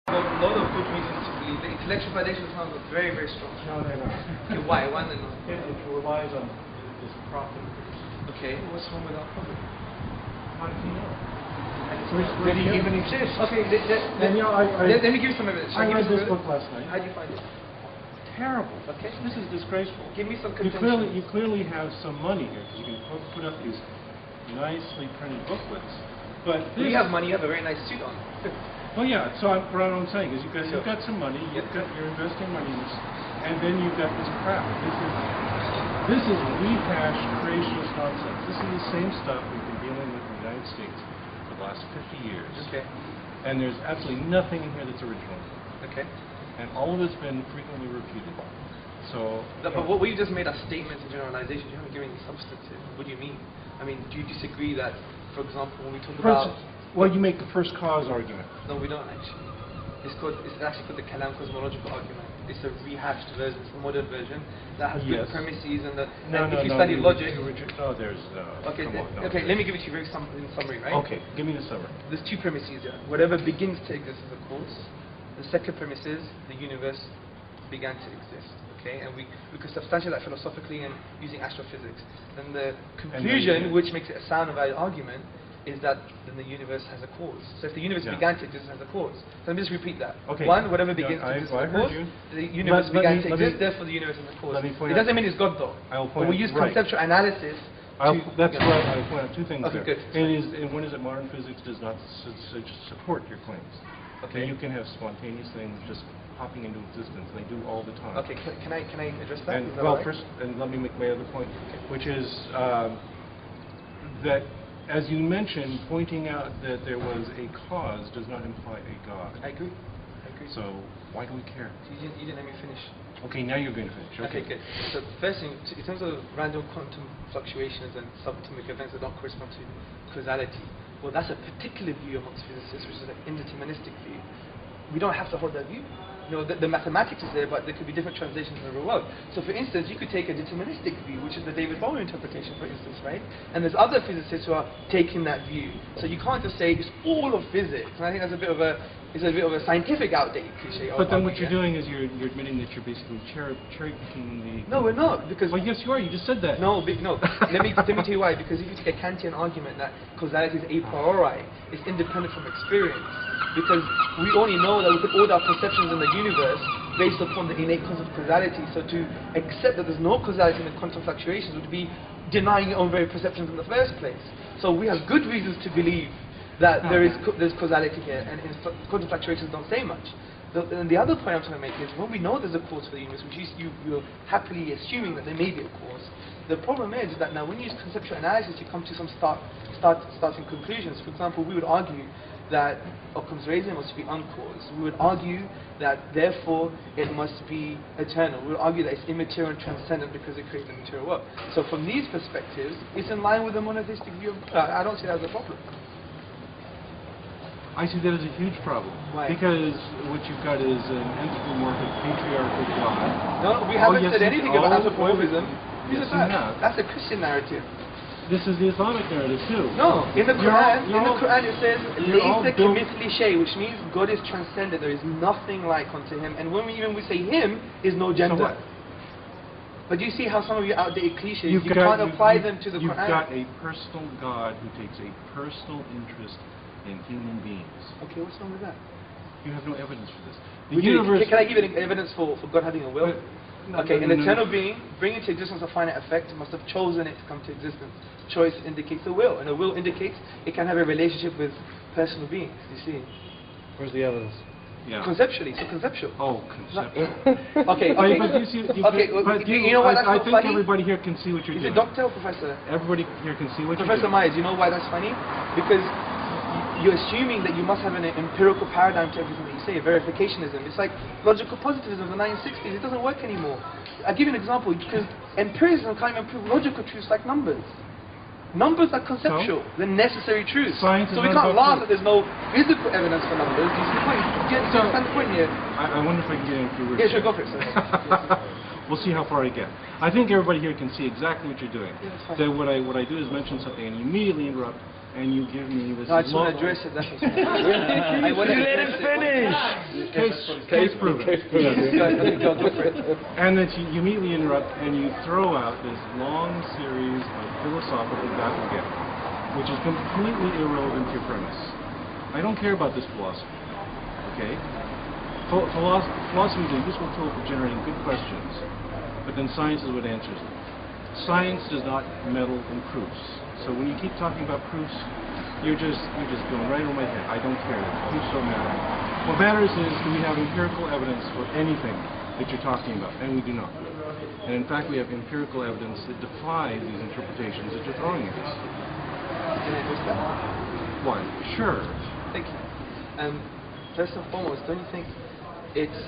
A lot of good reasons to believe. The intellectual foundation of Islam is very, very strong. No, they're not. Okay, why? Why not? It relies on this profit. Okay, what's wrong with our profit? How does he know? Did he even exist? Okay, let me give you some evidence. I read this book last night. How do you find it? Terrible. Okay. This is disgraceful. Give me some contention. You clearly have some money here because you can put up these nicely printed booklets. But we have money. You have a very nice suit on. Well, yeah. So what I'm saying is, you've got some money. You're investing money in this, and then you've got this crap. This is rehashed creationist nonsense. This is the same stuff we've been dealing with in the United States for the last 50 years. Okay. And there's absolutely nothing in here that's original. Okay. And all of it's been frequently refuted. So, but what we just made are statements and generalizations. You haven't given any substantive. What do you mean? I mean, do you disagree that, for example, when we talk about... Well, you make the first cause argument. No, we don't actually. It's actually called the Kalam cosmological argument. It's a rehashed version, it's a modern version that has good premises and that. If you study logic. Okay, let me give it to you very in summary, right? Okay, give me the summary. There's two premises here. Whatever begins to exist is a cause. The second premise is the universe began to exist. Okay, and we could substantiate that philosophically and using astrophysics. Then the conclusion, which makes it a sound and valid argument, is that then the universe has a cause. So if the universe began to exist, it has a cause. So let me just repeat that. Okay. One, whatever begins to exist has a cause. The universe began to exist, therefore the universe has a cause. It doesn't mean it's God though. But we use conceptual analysis. That's right. I'll point out two things there. Good. And one is that modern physics does not support your claims. Okay. You can have spontaneous things just popping into existence. They do all the time. Okay. Can I address that? And, well, first, and let me make my other point, which is that, as you mentioned, pointing out that there was a cause does not imply a God. I agree. So why do we care? You didn't let me finish. Okay, now you're going to finish. Okay, good. So first thing, in terms of random quantum fluctuations and subatomic events that don't correspond to causality, well, that's a particular view amongst physicists, which is an indeterministic view. We don't have to hold that view. You know, the mathematics is there, but there could be different translations in the real world. So for instance, you could take a deterministic view, which is the David Bowie interpretation, for instance, right? And there's other physicists who are taking that view. So you can't just say it's all of physics. And I think that's a bit of a scientific outdated cliche. But then what you're doing is you're admitting that you're basically cherry picking the... No, we're not, because... Well, yes, you are. You just said that. No, no. let me tell you why. Because if you take a Kantian argument that causality is a priori, it's independent from experience. Because we only know that we could order our perceptions in the universe based upon the innate concept of causality. So to accept that there's no causality in the quantum fluctuations would be denying your own very perceptions in the first place. So we have good reasons to believe that there's causality here, and quantum fluctuations don't say much. And the other point I'm trying to make is, when we know there's a cause for the universe, which you're happily assuming that there may be a cause, the problem is that now when you use conceptual analysis, you come to some starting conclusions. For example, we would argue that Occam's razor must be uncaused. We would argue that therefore it must be eternal. We would argue that it's immaterial and transcendent because it creates a material world. So from these perspectives, it's in line with the monotheistic view of God. I don't see that as a problem. I see that as a huge problem. Why? Because what you've got is an anthropomorphic patriarchal God. No, we haven't said anything about anthropomorphism. Yes, you have. That's a Christian narrative. This is the Islamic narrative too. No, in the Quran it says "Laysa kamithli shay," which means God is transcendent. There is nothing like unto Him. And when we say Him, is no gender. So what? But you see how some of your outdated cliches, you can't apply them to the Quran. You've got a personal God who takes a personal interest in human beings. Okay, what's wrong with that? You have no evidence for this. Can I give you evidence for God having a will? An eternal being, bringing to existence a finite effect, must have chosen it to come to existence. Choice indicates a will, and a will indicates it can have a relationship with personal beings, you see. Where's the evidence? Yeah. Conceptually, so conceptual. Oh, conceptual. Okay. But you know what? I think everybody here can see what you're doing. Is it doctor or professor? Everybody here can see what you're doing. Professor Myers, you know why that's funny? Because you're assuming that you must have an empirical paradigm to everything that you say, verificationism. It's like logical positivism of the 1960s. It doesn't work anymore. I'll give you an example, because empiricism can't even prove logical truths like numbers. Numbers are conceptual. They're necessary truths. So we can't laugh that there's no physical evidence for numbers. You understand the point here? I wonder if I can get in a few words. Yeah, sure, go for it, sir. We'll see how far I get. I think everybody here can see exactly what you're doing. Yeah, that's fine. So what I do is mention something and you immediately interrupt and you give me this. No, I just want to address it. That's what's I want to let it finish. Case proven. Go for it. And then you immediately interrupt and you throw out this long series of philosophical babble, which is completely irrelevant to your premise. I don't care about this philosophy. Okay? Philosophy is a useful tool for generating good questions, but then science is what answers them. Science does not meddle in proofs. So when you keep talking about proofs, you're just going right over my head. I don't care. Proofs don't matter. What matters is, do we have empirical evidence for anything that you're talking about? And we do not. And in fact, we have empirical evidence that defies these interpretations that you're throwing at us. Can I address that? Why? Sure. Thank you. First and foremost, don't you think it's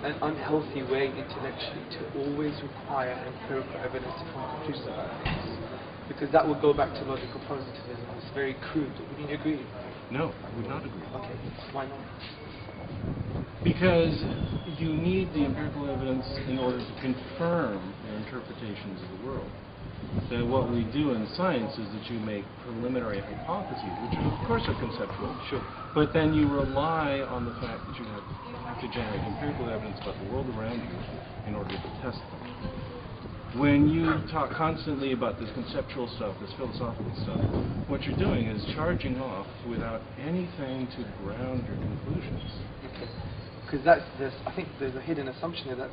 an unhealthy way intellectually to always require empirical evidence to form conclusions about things? Because that would go back to logical positivism. It's very crude. Wouldn't you agree? No, I would not agree. Okay, why not? Because you need the empirical evidence in order to confirm your interpretations of the world. That what we do in science is that you make preliminary hypotheses, which of course are conceptual. Sure. But then you rely on the fact that you have to generate empirical evidence about the world around you in order to test them. When you talk constantly about this conceptual stuff, this philosophical stuff, what you're doing is charging off without anything to ground your conclusions. Okay. Because I think there's a hidden assumption here that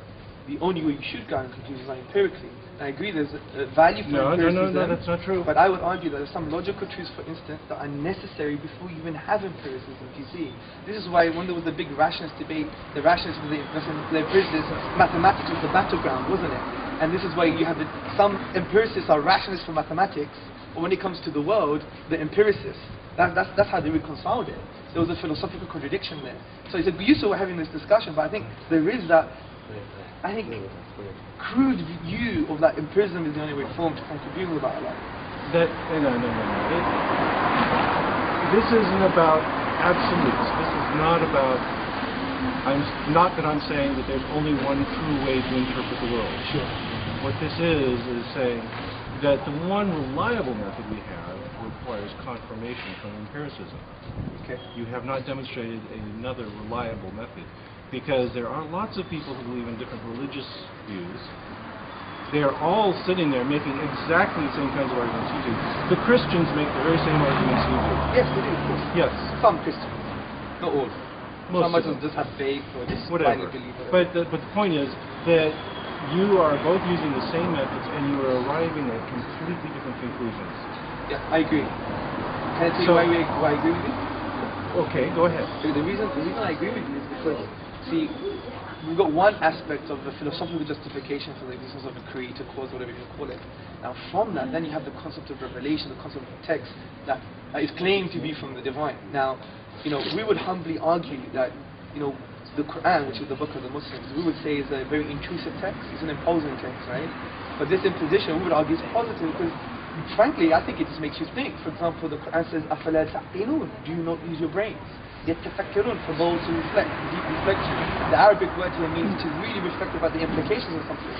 the only way you should ground conclusions are empirically. I agree there's a value for empiricism. No, that's not true. But I would argue that there's some logical truths, for instance, that are necessary before you even have empiricism, you see. This is why when there was the big rationalist debate, the rationalists with the empiricists, mathematics was the battleground, wasn't it? And this is why you have some empiricists are rationalists for mathematics, but when it comes to the world, the empiricists. That's how they reconciled it. There was a philosophical contradiction there. So it's a useful we're having this discussion, but I think there is that, crude view of that empiricism is the only way formed to come to view about life. No. This isn't about absolutes. This is not about. Not that I'm saying that there's only one true way to interpret the world. Sure. What this is saying that the one reliable method we have requires confirmation from empiricism. Okay. You have not demonstrated another reliable method, because there are lots of people who believe in different religious views. They are all sitting there making exactly the same kinds of arguments you do. The Christians make the very same arguments you do. Yes, they do, of course. Yes. Some Christians. Not all. Some of them just have faith or just blindly believe. But the point is that you are both using the same methods and you are arriving at completely different conclusions. Yeah, I agree. Can I tell you why I agree with you? Okay, go ahead. So the reason I agree with you is because, see, we've got one aspect of the philosophical justification for the existence of a creator cause, whatever you call it. Now from that, then you have the concept of revelation, the concept of text that is claimed to be from the divine. Now, we would humbly argue that, the Quran, which is the book of the Muslims, we would say is a very intrusive text, it's an imposing text, right? But this imposition, we would argue, is positive because, frankly, I think it just makes you think. For example, the Quran says, أَفَلَا تَعْقِلُونَ? Do you not use your brains? يَتَفَكَّرُونَ, for those who reflect, deep reflection. The Arabic word here means to really reflect about the implications of something.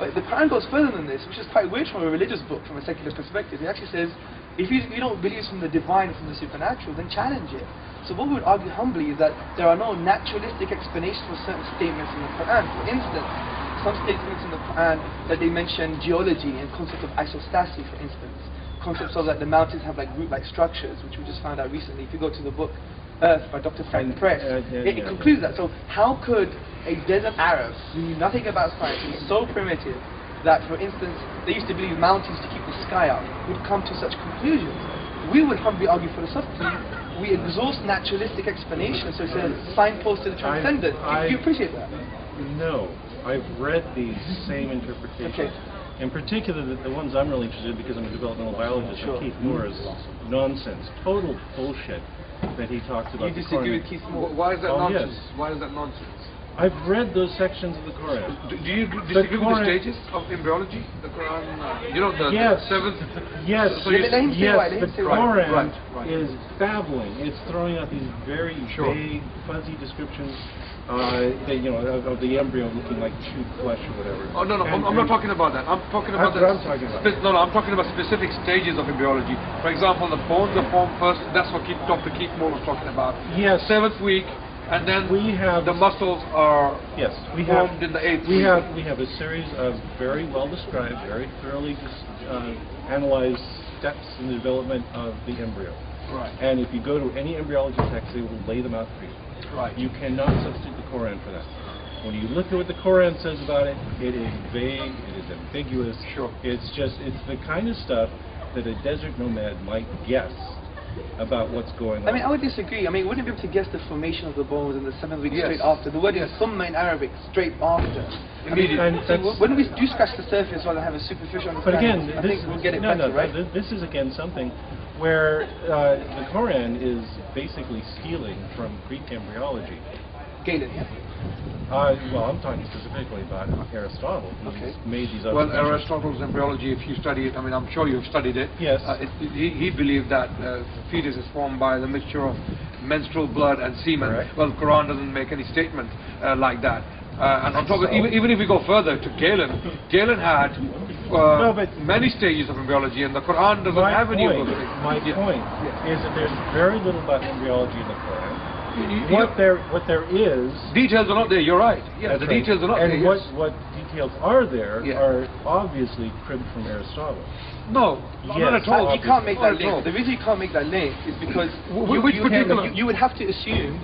But the Quran goes further than this, which is quite weird from a religious book, from a secular perspective. It actually says, if you don't believe from the divine, from the supernatural, then challenge it. So what we would argue humbly is that there are no naturalistic explanations for certain statements in the Quran. For instance, some statements in the Quran that they mention geology and concept of isostasy, for instance. Concepts of that the mountains have like root-like structures, which we just found out recently. If you go to the book Earth by Dr. Frank Press, it concludes that. So how could a desert Arab who knew nothing about science be so primitive that, for instance, they used to believe mountains to keep the sky up, would come to such conclusions? We would humbly argue philosophically, we exhaust naturalistic explanations, so it's a signpost to the transcendent. Do you appreciate that? No. I've read these same interpretations. Okay. In particular, the ones I'm really interested in, because I'm a developmental biologist, sure. Keith Moore's nonsense, total bullshit that he talks about. You disagree with Keith Moore? Why is that nonsense? Yes. Why is that nonsense? I've read those sections of the Quran. Do you disagree with the stages of embryology? The Quran, the seventh? Yes, so yes, the Quran is babbling. It's throwing out these very vague, fuzzy descriptions of the embryo looking like chewed flesh or whatever. Oh, no, I'm not talking about that. I'm talking about I'm talking about. I'm talking about specific stages of embryology. For example, the bones are formed first. That's what Dr. Keith Moore was talking about. Yes. 7th week, and then we have the muscles are yes, we formed have in the 8th we week. have a series of very well described, very thoroughly analyzed steps in the development of the embryo. Right. And if you go to any embryology text, they will lay them out for you. Right. You cannot substitute the Quran for that. When you look at what the Quran says about it, it is vague, it is ambiguous. Sure. It's the kind of stuff that a desert nomad might guess about what's going on. I mean, I would disagree. I mean, wouldn't be able to guess the formation of the bones in the 7th week Yes. straight after. The word Yes. is summa in Arabic, straight after. Immediately. And So that's- when we do scratch the surface rather than have a superficial But understanding, again, I think we'll get it no, better, right? this is again something where the Quran is basically stealing from Greek embryology. Galen, yeah. Well, I'm talking specifically about Aristotle, who's Okay. made these other Well, mentions. Aristotle's embryology, if you study it, I mean, I'm sure you've studied it. Yes. He believed that fetus is formed by the mixture of menstrual blood and semen. Correct. Well, Quran doesn't make any statement like that. And on top of it, even if we go further to Galen had No, but many stages of embryology, and the Quran doesn't have any of those things. My Yeah. point is that there's very little about embryology in the Quran. You- What there is. Details are not there. You're right. Yeah, That's the right. details are not and there. what Yes. what details are there Yeah. are obviously cribbed from Aristotle. No, Yes. not at all. You can't make Not that at all. link. The reason you can't make that link is because Which particular- you would have to assume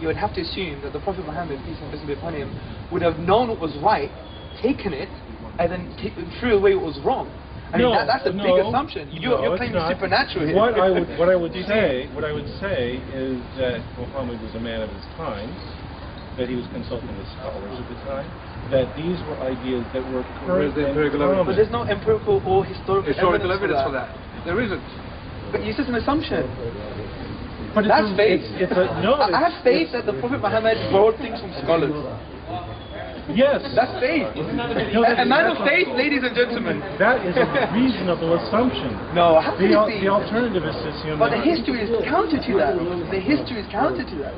that the Prophet Muhammad, peace and blessings be upon him, would have known what was right, taken it, and then threw away what was wrong. I mean, that's a big assumption. You're it's claiming not. supernatural here. What I would say is that Muhammad was a man of his times, that he was consulting with scholars at the time, that these were ideas that were current and empirical evidence? But there's no empirical or historical Evidence for that. There isn't. But it's just an assumption. But That's faith. No, I have faith that the Prophet Muhammad borrowed things from scholars. yes. That's faith. No, A man of faith, ladies and gentlemen. That is a reasonable assumption. No, how can it be? The alternative is to assume But the that history is counter to that. The history is counter to that.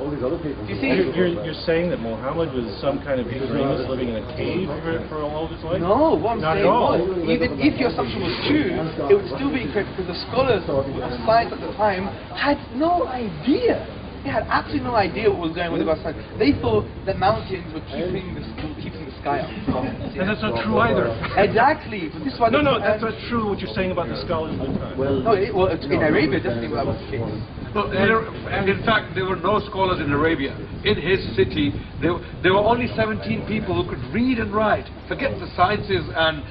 You see? you're saying that Muhammad was some kind of ignoramus living in a cave for all of his life? No, what I'm Not saying at all. was, even if your assumption was true, it would still be incorrect because the scholars of science at the time had no idea. They had absolutely no idea what was going on with regards to science. They thought that mountains were keeping the sky up. And that's not true either. Exactly. But this is why No, that's not true what you're saying about the scholars of the time. No, in Arabia, definitely that was the case. No, and in fact, there were no scholars in Arabia. In his city, there were only 17 people who could read and write. Forget the sciences and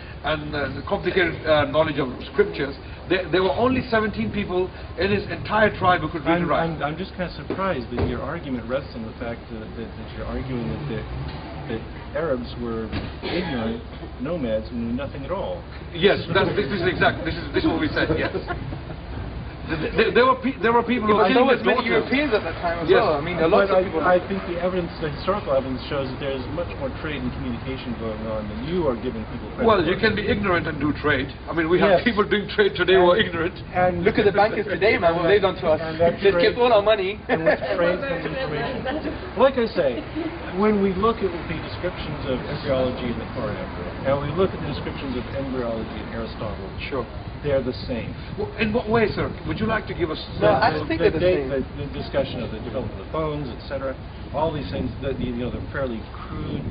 the complicated knowledge of scriptures. There were only 17 people in his entire tribe who could read and write. I'm just kind of surprised that your argument rests on the fact that you're arguing that Arabs were ignorant nomads who knew nothing at all. Yes, this is what we said. Yes. There were people who But there killed was their many daughters. Europeans at that time as Yes. well. I mean, a lot of people. I think the historical evidence shows that there's much more trade and communication going on than you are giving people credit Well, for. you can be ignorant and do trade. I mean, we have Yes. people doing trade today who are ignorant. And Look at the bankers today, man. What they've done to us. And that They've trade- kept all our money. and with trade comes information. Like I say, when we look at the descriptions of embryology in the Quran, and we look at the descriptions of embryology in Aristotle, Sure. they're the same. Well, in what way, sir? Would you like to give us? No, I just think they're the same. The discussion of the development of bones, etc., all these things, the fairly crude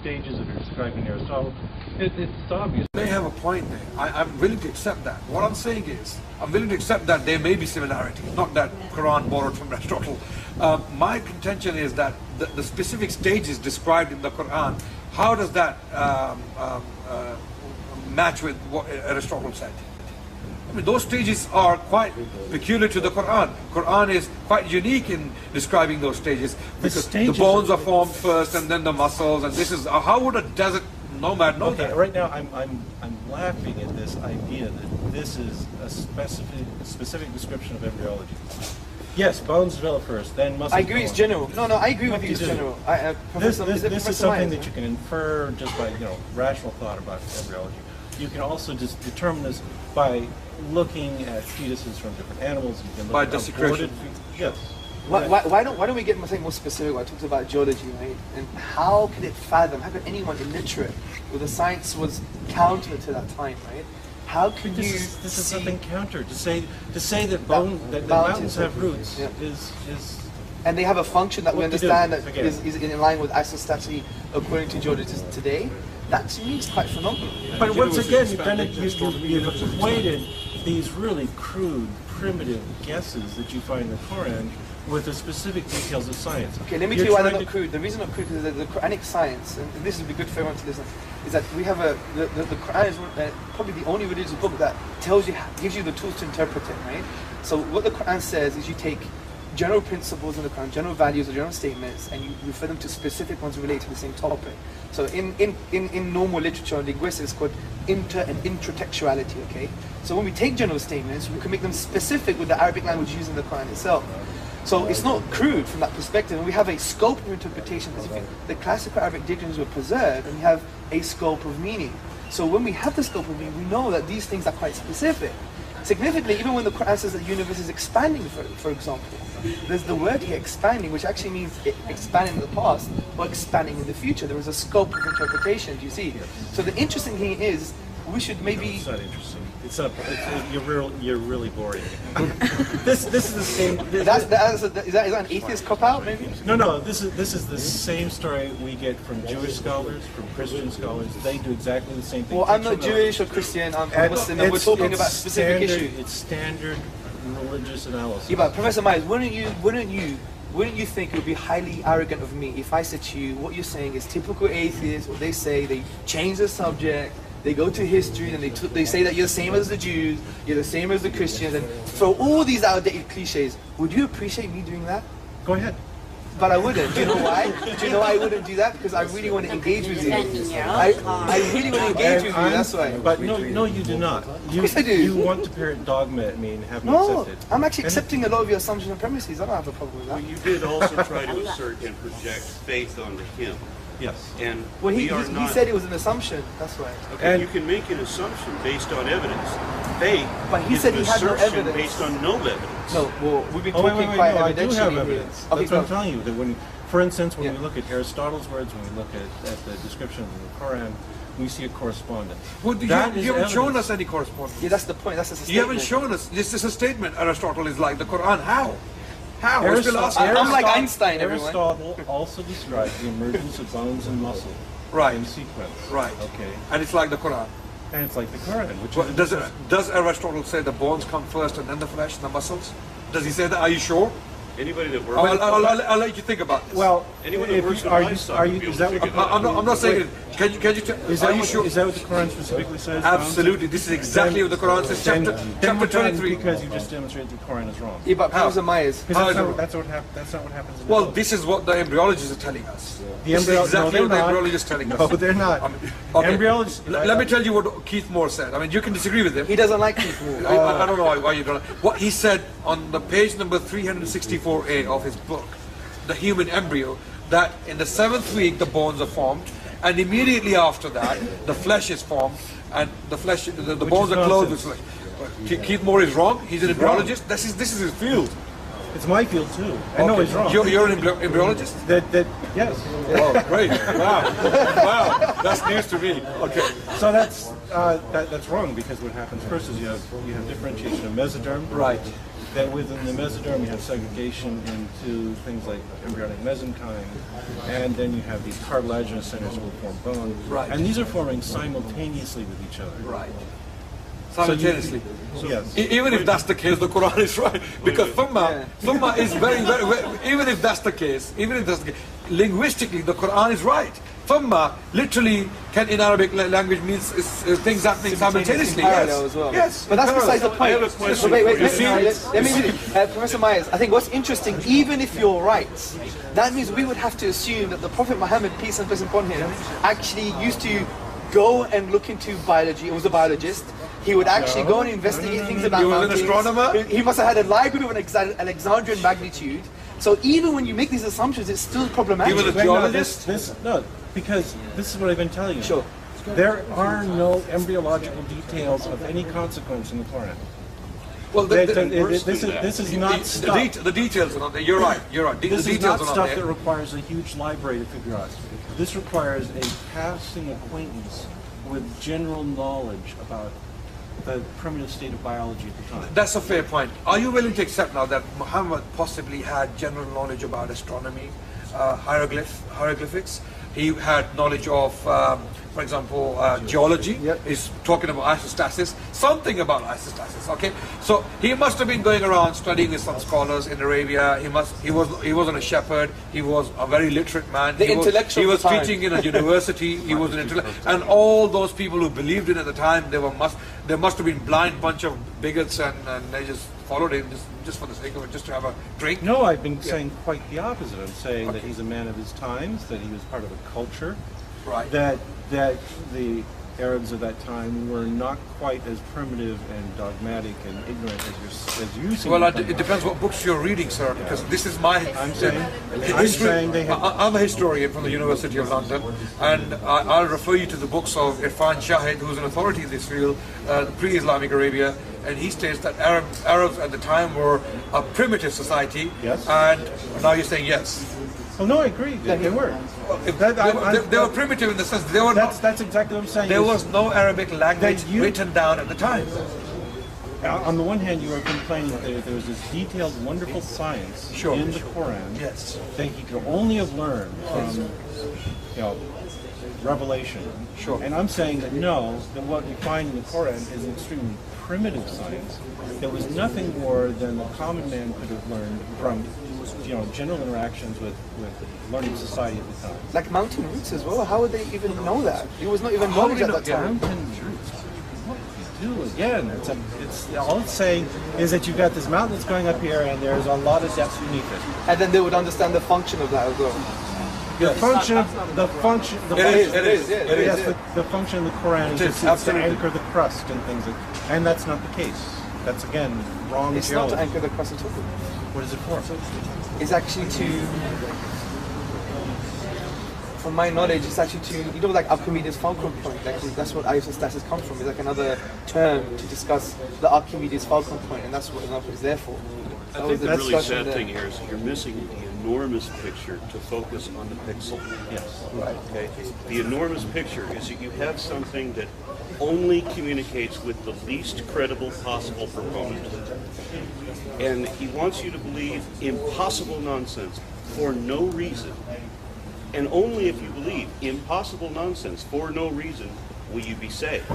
stages that are described in Aristotle, it's obvious. They have a point there. I'm willing to accept that. What I'm saying is, I'm willing to accept that there may be similarities, not that Quran borrowed from Aristotle. My contention is that the specific stages described in the Quran, how does that match with what Aristotle said? I mean, those stages are quite peculiar to the Quran. Quran is quite unique in describing those stages because the bones are formed first and then the muscles, and this is how would a desert nomad know Okay, that? right now I'm laughing at this idea that this is a specific description of embryology. Yes, bones develop first, then muscles. I agree, it's general. No, I agree with you, it's You do. general. This is Professor something Myers, that you can infer just by rational thought about embryology. You can also just determine this by looking at fetuses from different animals. You can look By at desecration. aborted Yes. Why don't we get something more specific when it talks about geology, right? And how could it fathom? How could anyone illiterate, where the science was counter to that time, right? How could you This is see something counter to say that mountains have roots Yeah. is and they have a function that we What to understand do? that Again. is in line with isostasy according to geologists today, that to me is quite phenomenal. But once again, you've equated these really crude, primitive guesses that you find in the Quran with the specific details of science. Okay, let me tell you why they're not crude. The reason not crude is that the Quranic science, and this would be good for everyone to listen, is that we have the Quran is probably the only religious book that gives you the tools to interpret it, right? So what the Quran says is you take general principles in the Quran, general values or general statements, and you refer them to specific ones related to the same topic. So in normal literature and linguistics, it's called inter and intratextuality, okay? So when we take general statements, we can make them specific with the Arabic language used in the Quran itself. So it's not crude from that perspective, and we have a scope of interpretation. As if the classical Arabic dictionaries were preserved, and we have a scope of meaning. So when we have the scope of meaning, we know that these things are quite specific. Significantly, even when the Quran says that the universe is expanding, for example, there's the word here, expanding, which actually means expanding in the past or expanding in the future. There is a scope of interpretation, do you see? So the interesting thing is, we should maybe... It's not interesting. You're really boring. This is the same... Is that an atheist cop-out, maybe? No, this is the same story we get from Jewish scholars, from Christian scholars. They do exactly the same thing. Well, I'm not Jewish or Christian, I'm Muslim, and we're talking about specific issues. It's standard religious analysis. Yeah, but Professor Myers, wouldn't you think it would be highly arrogant of me if I said to you, what you're saying is typical atheists, what they say, they change the subject, they go to history and they say that you're the same as the Jews, you're the same as the Christians, and throw all these outdated cliches. Would you appreciate me doing that? Go ahead. But I wouldn't. Do you know why? Do you know why I wouldn't do that? Because I really want to engage with you. I really want to engage with you, that's why. But no, you do not. Yes, I do. You want to parrot dogma at me and have me No, accept it. I'm actually accepting a lot of your assumptions and premises. I don't have a problem with that. Well, you did also try to assert and project faith onto him. Yes. And Well, he we said it was an assumption. That's why. Okay, And- you can make an assumption based on evidence. Faith But he is said an he had no assertion evidence. based on no evidence. No, well, we've been Oh, talking wait, quite no, I do evidentially have here. evidence. Okay, That's what I'm go. telling you. That when, for instance, when Yeah. we look at Aristotle's words, when we look at the description of the Quran, we see a correspondence. Well, you That is haven't shown evidence. us any correspondence. Yeah, that's the point. That's a You haven't statement. shown us. This is a statement. Aristotle is like the Quran. How? How? We're still asking. I'm like Einstein, everyone. Aristotle also described the emergence of bones and muscle Right. in sequence. Right. Okay. And it's like the Quran. And it's like the Quran, which Well, is does Aristotle say the bones come first and then the flesh and the muscles? Does he say that? Are you sure? Anybody that works I'll let you think about this. well. anyone that if works you, with are you, Einstein are would you? be able Is to that figure what? that out. I'm not saying it. Can you Is are that you what, sure? is that what the Quran specifically says? Absolutely. This is exactly what the Quran says. Chapter 23. Because you just demonstrated the Quran is wrong. Yeah, but How? Professor Myers. Because How that's is it not what happens. In the Well, book. this is what the embryologists are telling us. The This is exactly what the embryologists are telling No, us. they're not. Okay. Embryologists. Let me tell you what Keith Moore said. I mean, you can disagree with him. He doesn't like people. I don't know why you don't. What he said on the page number 364A of his book, The Human Embryo, that in the 7th week the bones are formed, and immediately after that the flesh is formed, and the bones is are clothed with nonsense. flesh. Keith Moore is wrong. He's an embryologist. This is his field. It's my field too. I know he's wrong. You're an embryologist. That yes. Oh, great! Wow! That's news to me. Okay. So that's wrong because what happens first is you have differentiation of mesoderm. Right. That within the mesoderm you have segregation into things like embryonic mesenchyme, and then you have these cartilaginous centers that will form bone. Right. And these are forming simultaneously with each other. Right. Simultaneously. Yes. Even if that's the case, the Quran is right. Because thumma is very, even if that's the case, linguistically, the Quran is right. Thumma literally can in Arabic language means things happening simultaneously. Parallel Yes. as well. Yes. But that's parallel. besides the point. I have a question Wait, for you. let me Professor Myers, I think what's interesting, even if you're right, that means we would have to assume that the Prophet Muhammad, peace and blessing upon him, actually used to go and look into biology. He was a biologist. He would actually go and investigate things about He was an mountains. astronomer? He must have had a library of an Alexandrian magnitude. So even when you make these assumptions, it's still problematic. He was a Wait, no, geologist? because this is what I've been telling you. Sure. There are no embryological details of any consequence in the Quran. Well, This is not stuff. the details are not there. You're right. You're right. The This is details not are stuff not that there. requires a huge library to figure out. This requires a passing acquaintance with general knowledge about the primitive state of biology at the time. That's a fair point. Are you willing to accept now that Muhammad possibly had general knowledge about astronomy, hieroglyphics? He had knowledge of, for example, geology. Yep. He's talking about isostasis, something about isostasis. Okay, so he must have been going around studying with some scholars in Arabia. He wasn't a shepherd. He was a very literate man. The intellectual he was of the time. teaching in a university. He was an intellect, and all those people who believed in it at the time, there must have been blind bunch of bigots, and they just followed him just for the sake of it, just to have a drink. No, I've been saying quite the opposite. I'm saying that he's a man of his times, that he was part of a culture, Right. that the Arabs of that time were not quite as primitive and dogmatic and ignorant as you seem. Well, to it depends what books you're reading, sir, because this is my saying they have. I'm a historian from the University of London, and I'll refer you to the books of Irfan Shahid, who's an authority in this field, pre-Islamic Arabia, and he states that Arabs at the time were a primitive society. Yes. And now you're saying yes. Oh no, I agree. They were. They were primitive in the sense they were That's exactly what I'm saying. there was no Arabic language written down at the time. On the one hand, you are complaining that there was this detailed, wonderful science in the Quran that he could only have learned from, revelation. Sure. And I'm saying that no, that what we find in the Quran is an extremely primitive science. There was nothing more than the common man could have learned from, general interactions with learning society at the time. Like mountain roots as well. How would they even know that? It was not even knowledge at that time. Mountain roots. What do you do again? It's all it's saying is that you've got this mountain that's going up here, and there's a lot of depth beneath it. And then they would understand the function of that as well. The function of the function of the Quran is to anchor the crust and things, and that's not the case. That's again wrong. It's not to anchor the crust at all. What is it for? It's actually to, from my knowledge, it's actually to, like Archimedes' fulcrum point. Like that's what isostasis comes from. It's like another term to discuss the Archimedes' fulcrum point, and that's what another is there for. I think the really sad thing here is you're missing the enormous picture to focus on the pixel. Yes. Right. Okay. The enormous picture is that you have something that only communicates with the least credible possible proponent. And he wants you to believe impossible nonsense for no reason. And only if you believe impossible nonsense for no reason will you be saved.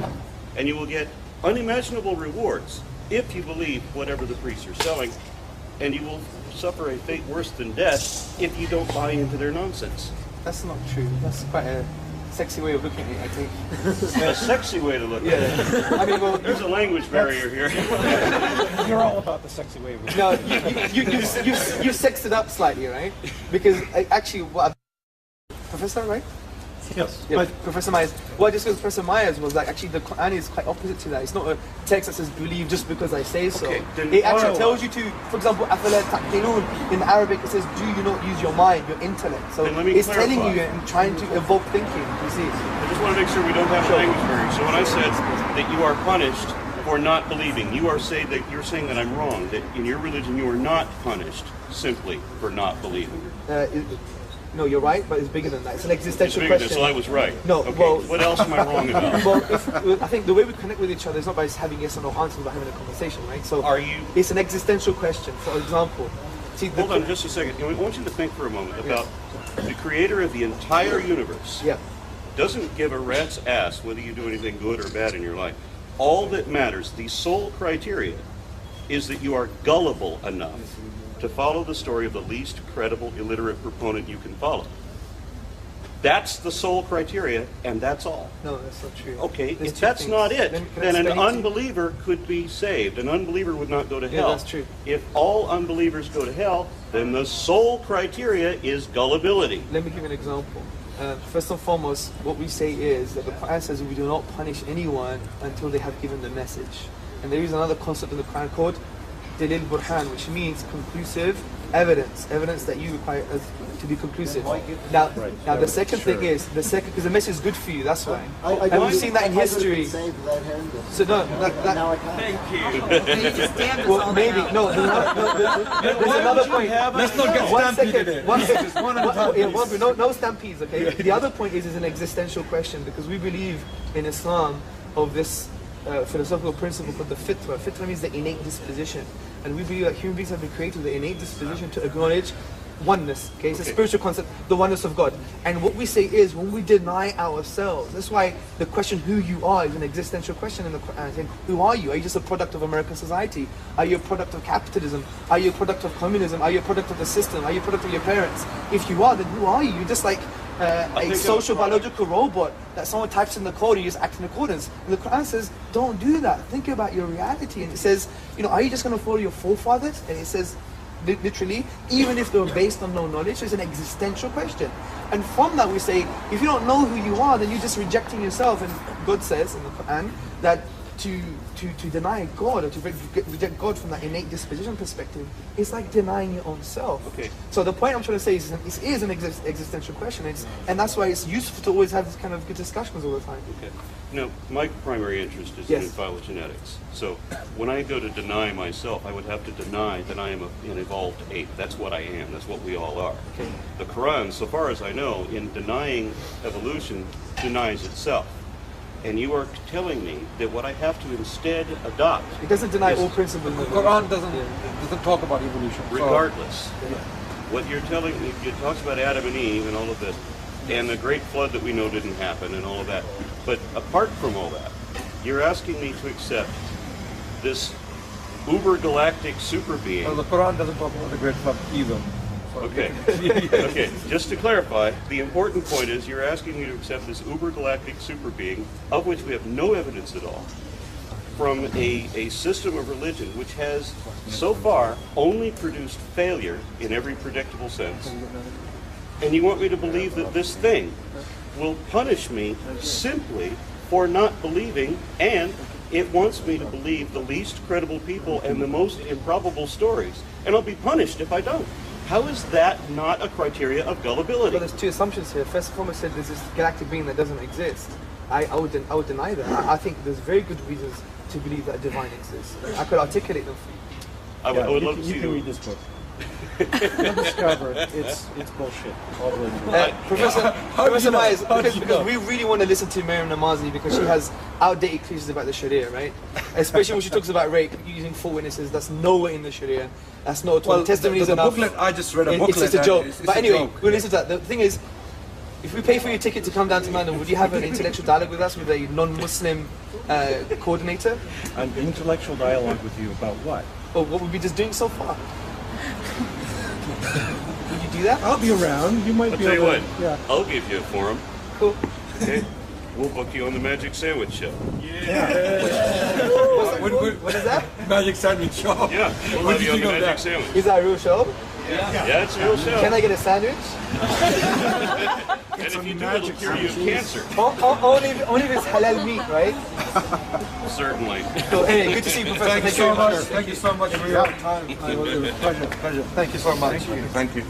And you will get unimaginable rewards if you believe whatever the priests are selling. And you will suffer a fate worse than death if you don't buy into their nonsense. That's not true. That's quite a sexy way of looking at it, I think. A sexy way to look at it. I mean, well, There's a language barrier here. You're all about the sexy way of looking. no, you sexed it up slightly, right? Because actually, Professor, right? Yes. Yeah, But Professor Myers. What I discussed with Professor Myers was like actually the Quran is quite opposite to that. It's not a text that says believe just because I say so. Okay, then- It actually tells you to, for example, أَفَلَا تَعْقِلُونَ. In Arabic it says, do you not use your mind, your intellect? So Then let me it's clarify. telling you and trying to evoke thinking. You see? I just want to make sure we don't have a language barrier. So when I said that you are punished for not believing, you're saying that I'm wrong, that in your religion you are not punished simply for not believing. No, you're right, but it's bigger than that. It's an It's existential bigger than question. so I was right. No, okay. well- What else am I wrong about? Well, I think the way we connect with each other is not by having yes or no answers, but having a conversation, right? So Are you- it's an existential question. For example, see, Hold on just a second. I want you to think for a moment about the creator of the entire universe. Yeah. Doesn't give a rat's ass whether you do anything good or bad in your life. All that matters, the sole criteria, is that you are gullible enough to follow the story of the least credible illiterate proponent you can follow. That's the sole criteria, and that's all. No, that's not true. Okay, There's if two that's things. not it, Can I then an explain it to you? unbeliever could be saved. An unbeliever would not go to hell. that's true. If all unbelievers go to hell, then the sole criteria is gullibility. Let me give you an example. First and foremost, what we say is that the Quran says we do not punish anyone until they have given the message. And there is another concept in the Quran called Dalil Burhan, which means conclusive evidence that you require to be conclusive. Now the second thing is because the message is good for you. That's why. And we've seen that in history. So no, Now I can't. well, maybe no. There's another point. Let's not get stampeded. One second. No stampedes. Okay. The other point is an existential question because we believe in Islam of this philosophical principle called the fitra. Fitra means the innate disposition, and we believe that human beings have been created with the innate disposition to acknowledge oneness. Okay, it's a spiritual concept, the oneness of God. And what we say is, when we deny ourselves, that's why the question who you are is an existential question in the Quran. Who are you? Are you just a product of American society? Are you a product of capitalism? Are you a product of communism? Are you a product of the system? Are you a product of your parents? If you are, then who are you? You're just like a social biological robot that someone types in the code and you just act in accordance. And the Quran says, don't do that. Think about your reality. And it says, are you just going to follow your forefathers? And it says, literally, even if they were based on no knowledge, it's an existential question. And from that we say, if you don't know who you are, then you're just rejecting yourself. And God says in the Quran that to deny God, or to reject God from that innate disposition perspective, is like denying your own self. Okay. So the point I'm trying to say is, it is an existential question, and that's why it's useful to always have this kind of good discussions all the time. Okay. Now, my primary interest is in phylogenetics. So when I go to deny myself, I would have to deny that I am an evolved ape. That's what I am. That's what we all are. Okay. The Quran, so far as I know, in denying evolution, denies itself. And you are telling me that what I have to instead adopt... It doesn't deny all principles of evolution. The Quran doesn't talk about evolution. Regardless. What you're telling me, it talks about Adam and Eve and all of this, and the great flood that we know didn't happen and all of that. But apart from all that, you're asking me to accept this uber-galactic super being... Well, the Quran doesn't talk about the great flood either. Okay. Okay. Just to clarify, the important point is you're asking me to accept this uber-galactic super being, of which we have no evidence at all, from a system of religion which has, so far, only produced failure in every predictable sense. And you want me to believe that this thing will punish me simply for not believing, and it wants me to believe the least credible people and the most improbable stories, and I'll be punished if I don't. How is that not a criteria of gullibility? Well, there's two assumptions here. First and foremost, there's this galactic being that doesn't exist. I would deny that. I think there's very good reasons to believe that a divine exists. I could articulate them for you. I would love to see you can read this book. You'll discover it's bullshit. All the way Professor Myers, because we really want to listen to Miriam Namazi because she has outdated cliches about the Sharia, right? Especially when she talks about rape using 4 witnesses. That's nowhere in the Sharia. That's not testimonies enough. Booklet, I just read a booklet. It's just a joke. It's but anyway, we'll listen to that. The thing is, if we pay for your ticket to come down to London, would you have an intellectual dialogue with us with a non-Muslim coordinator? An intellectual dialogue with you about what? Or what we've been just doing so far? Would you do that? I'll be around. You might I'll be tell you able what, to, yeah. I'll give you a forum. Cool. Okay? We'll book you on the Magic Sandwich Show. What is that? Magic Sandwich Show. Yeah, we'll have you on the Magic Sandwich. Is that a real show? Yeah, it's a real show. Can I get a sandwich? And if you do, it'll cure you of cancer. Only if it's halal meat, right? Certainly. So anyway, good to see you, Professor. Thank you so much. Thank you so much for your time. Pleasure. Thank you so much. Thank you.